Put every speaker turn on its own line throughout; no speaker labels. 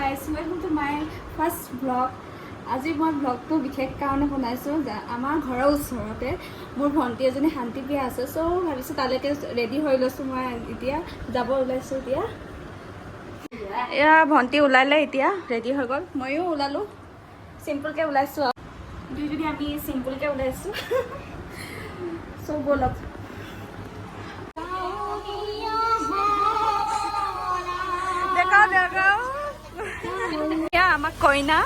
Guys, welcome to my first blog. আজি মই ব্লগটো বিশেষ কাৰণে বনাইছোঁ। আমাৰ ঘৰৰ ওচৰতে মোৰ ভণ্টি এজনী শান্তি বিয়া আছে, চ' ভাবিছোঁ তালৈকে ৰেডি হৈ লৈছোঁ। মই এতিয়া যাব ওলাইছোঁ। এতিয়া এয়া ভণ্টি ওলালে, এতিয়া ৰেডি হৈ গ'ল, ময়ো ওলালোঁ। চিম্পুলকৈ ওলাইছোঁ আৰু দুইজনী আমি চিম্পুলকৈ ওলাইছোঁ। চ' ব'লক। আমাক কইনা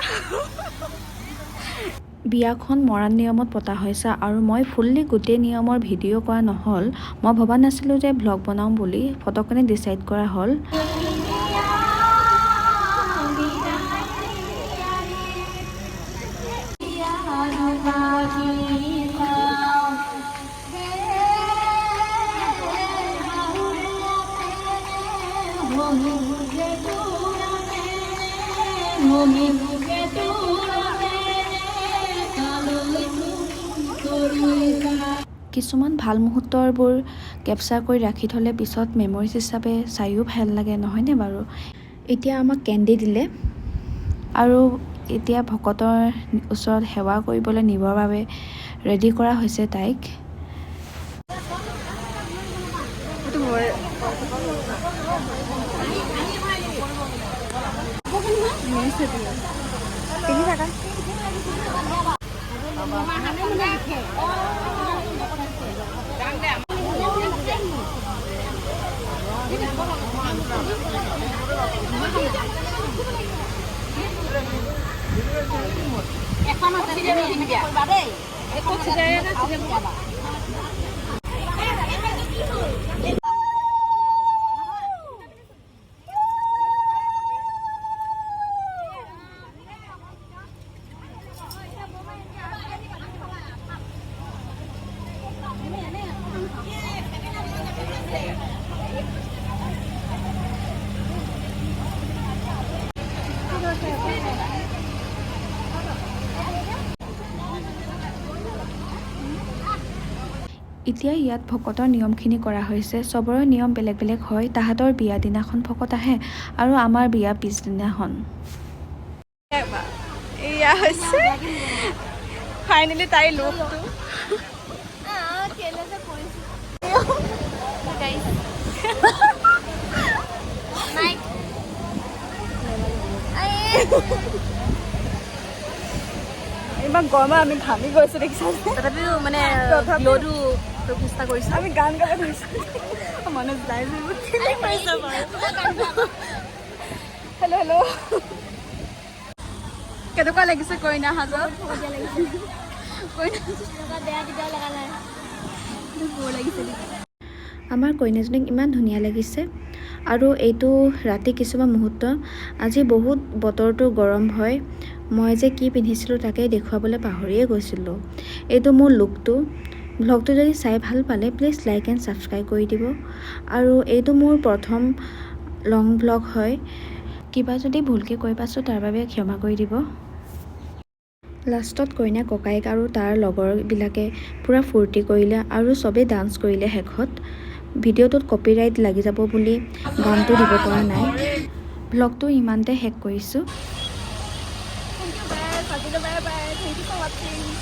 বিয়াখন মৰাণ নিয়মত পতা হৈছে আৰু মই ফুল্লি গোটেই নিয়মৰ ভিডিঅ' কৰা নহ'ল। মই ভবা নাছিলোঁ যে ভ্লগ বনাওঁ বুলি, ফটকনে ডিচাইড কৰা হ'ল। কিছুমান ভাল মুহূৰ্তবোৰ কেপচাৰ কৰি ৰাখি থ'লে পিছত মেমৰিজ হিচাপে চাইও ভাল লাগে, নহয়নে বাৰু? এতিয়া আমাক কেণ্ডি দিলে আৰু এতিয়া ভকতৰ ওচৰত সেৱা কৰিবলৈ নিবৰ বাবে ৰেডি কৰা হৈছে তাইক। এতিয়া ইয়াত ভকতৰ নিয়মখিনি কৰা হৈছে। চবৰে নিয়ম বেলেগ বেলেগ হয়। তাহাঁতৰ বিয়া দিনাখন ভকত আহে আৰু আমাৰ বিয়া পিছদিনাখন।
এয়া হৈছে ফাইনেলি তাইৰ লুকটো। ইমান গৰমত আমি ঘামি গৈছোঁ দেখিছা, তথাপিও মানে গ্ল'টো চেষ্টা কৰিছোঁ। আমি গান গাব ধৰিছোঁ, মনত যাই হেল্ল' হেল্ল'। কেনেকুৱা লাগিছে কইনা সাজত?
আমাৰ কইনাজনীক ইমান ধুনীয়া লাগিছে। আৰু এইটো ৰাতি কিছুমান মুহূৰ্ত। আজি বহুত বতৰটো গৰম হয়। মই যে কি পিন্ধিছিলোঁ তাকে দেখুৱাবলৈ পাহৰিয়ে গৈছিলোঁ। এইটো মোৰ লুকটো। ভ্লগটো যদি চাই ভাল পালে প্লিজ লাইক এণ্ড ছাবস্ক্ৰাইব কৰি দিব। আৰু এইটো মোৰ প্ৰথম লং ভ্লগ হয়। কিবা যদি ভুলকৈ কৈ পাইছোঁ তাৰ বাবে ক্ষমা কৰি দিব। লাষ্টত কইনা ককায়েক আৰু তাৰ লগৰবিলাকে পূৰা ফূৰ্তি কৰিলে আৰু চবেই ডান্স কৰিলে। শেষত ভিডিঅ'টোত কপিৰাইট লাগি যাব বুলি গানটো দিব পৰা নাই। ভ্লগটো ইমানতে শেষ কৰিছোঁ।
Thank you guys. I'll be right back. Thank you for watching.